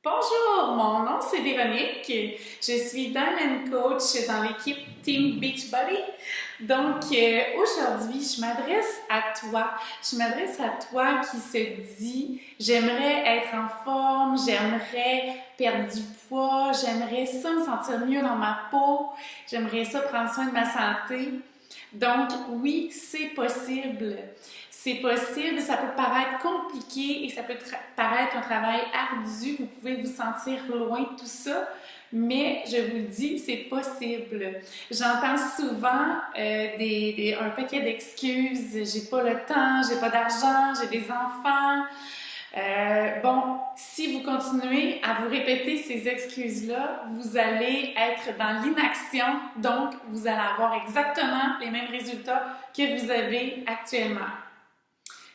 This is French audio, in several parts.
Bonjour, mon nom c'est Véronique. Je suis Diamond Coach dans l'équipe Team Beachbody. Aujourd'hui, je m'adresse à toi. Je m'adresse à toi qui se dit j'aimerais être en forme, j'aimerais perdre du poids, j'aimerais ça me sentir mieux dans ma peau, j'aimerais ça prendre soin de ma santé. Donc, oui, c'est possible. C'est possible, ça peut paraître compliqué et ça peut paraître un travail ardu. Vous pouvez vous sentir loin de tout ça, mais je vous le dis, c'est possible. J'entends souvent un paquet d'excuses. J'ai pas le temps, j'ai pas d'argent, j'ai des enfants. Si vous continuez à vous répéter ces excuses-là, vous allez être dans l'inaction, donc vous allez avoir exactement les mêmes résultats que vous avez actuellement.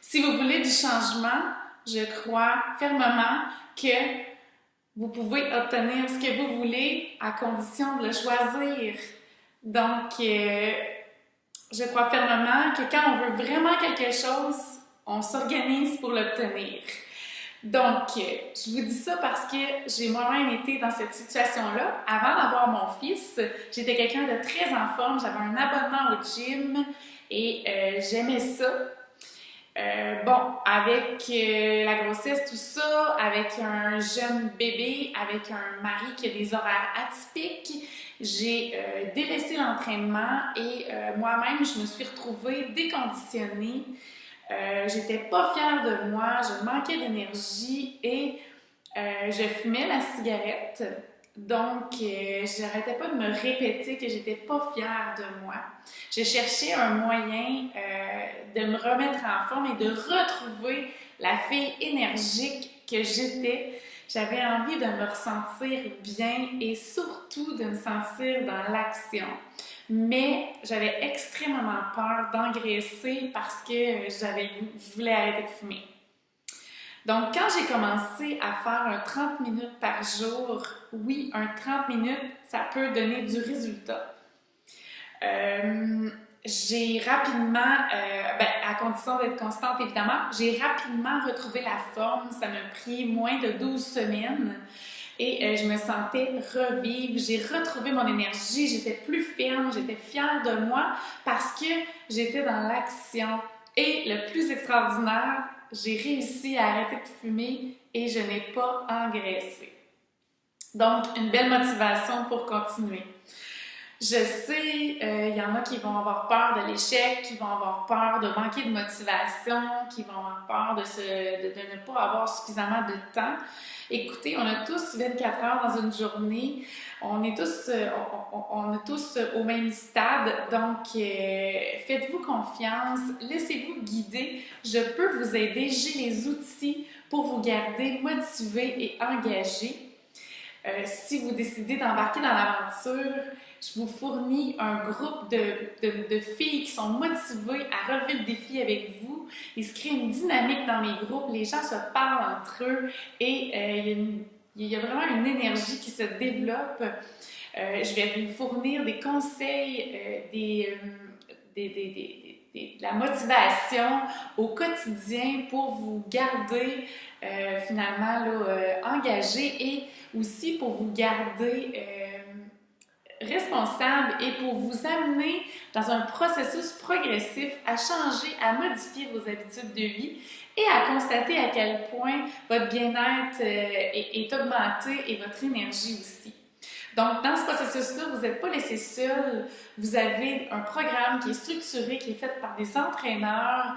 Si vous voulez du changement, je crois fermement que vous pouvez obtenir ce que vous voulez à condition de le choisir. Je crois fermement que quand on veut vraiment quelque chose, on s'organise pour l'obtenir. Je vous dis ça parce que j'ai moi-même été dans cette situation-là. Avant d'avoir mon fils, j'étais quelqu'un de très en forme. J'avais un abonnement au gym et j'aimais ça. Avec la grossesse, tout ça, avec un jeune bébé, avec un mari qui a des horaires atypiques, j'ai délaissé l'entraînement et moi-même, je me suis retrouvée déconditionnée. J'étais pas fière de moi, je manquais d'énergie et je fumais la cigarette. J'arrêtais pas de me répéter que j'étais pas fière de moi. Je cherchais un moyen de me remettre en forme et de retrouver la fille énergique que j'étais. J'avais envie de me ressentir bien et surtout de me sentir dans l'action. Mais j'avais extrêmement peur d'engraisser parce que je voulais arrêter de fumer. Donc, quand j'ai commencé à faire un 30 minutes par jour, oui, un 30 minutes, ça peut donner du résultat. J'ai rapidement, à condition d'être constante évidemment, j'ai rapidement retrouvé la forme. Ça m'a pris moins de 12 semaines et je me sentais revivre. J'ai retrouvé mon énergie, j'étais plus ferme, j'étais fière de moi parce que j'étais dans l'action. Et le plus extraordinaire, j'ai réussi à arrêter de fumer et je n'ai pas engraissé. Donc, une belle motivation pour continuer. Je sais, il y en a qui vont avoir peur de l'échec, qui vont avoir peur de manquer de motivation, qui vont avoir peur de ne pas avoir suffisamment de temps. Écoutez, on a tous 24 heures dans une journée. On est tous au même stade. Faites-vous confiance, laissez-vous guider. Je peux vous aider. J'ai les outils pour vous garder motivé et engagé. Si vous décidez d'embarquer dans l'aventure, je vous fournis un groupe de filles qui sont motivées à relever le défi avec vous. Il se crée une dynamique dans mes groupes, les gens se parlent entre eux et il y a vraiment une énergie qui se développe. Je vais vous fournir des conseils, de la motivation au quotidien pour vous garder engagé et aussi pour vous garder responsable et pour vous amener dans un processus progressif à changer, à modifier vos habitudes de vie et à constater à quel point votre bien-être est augmenté et votre énergie aussi. Donc, dans ce processus-là, vous n'êtes pas laissé seul. Vous avez un programme qui est structuré, qui est fait par des entraîneurs.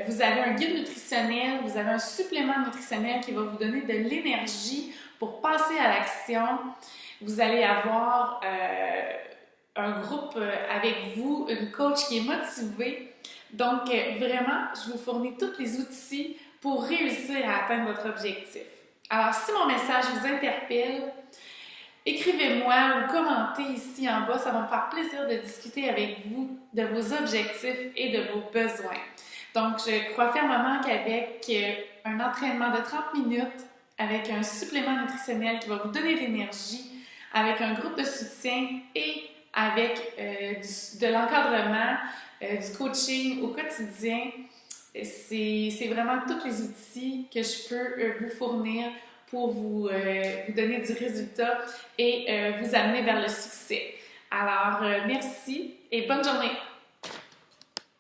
Vous avez un guide nutritionnel, vous avez un supplément nutritionnel qui va vous donner de l'énergie pour passer à l'action. Vous allez avoir un groupe avec vous, une coach qui est motivée. Donc, vraiment, je vous fournis tous les outils pour réussir à atteindre votre objectif. Alors, si mon message vous interpelle, écrivez-moi ou commentez ici en bas. Ça va me faire plaisir de discuter avec vous de vos objectifs et de vos besoins. Donc, je crois fermement qu'avec un entraînement de 30 minutes, avec un supplément nutritionnel qui va vous donner de l'énergie, avec un groupe de soutien et avec de l'encadrement, du coaching au quotidien, c'est vraiment tous les outils que je peux vous fournir pour vous donner du résultat et vous amener vers le succès. Alors, merci et bonne journée!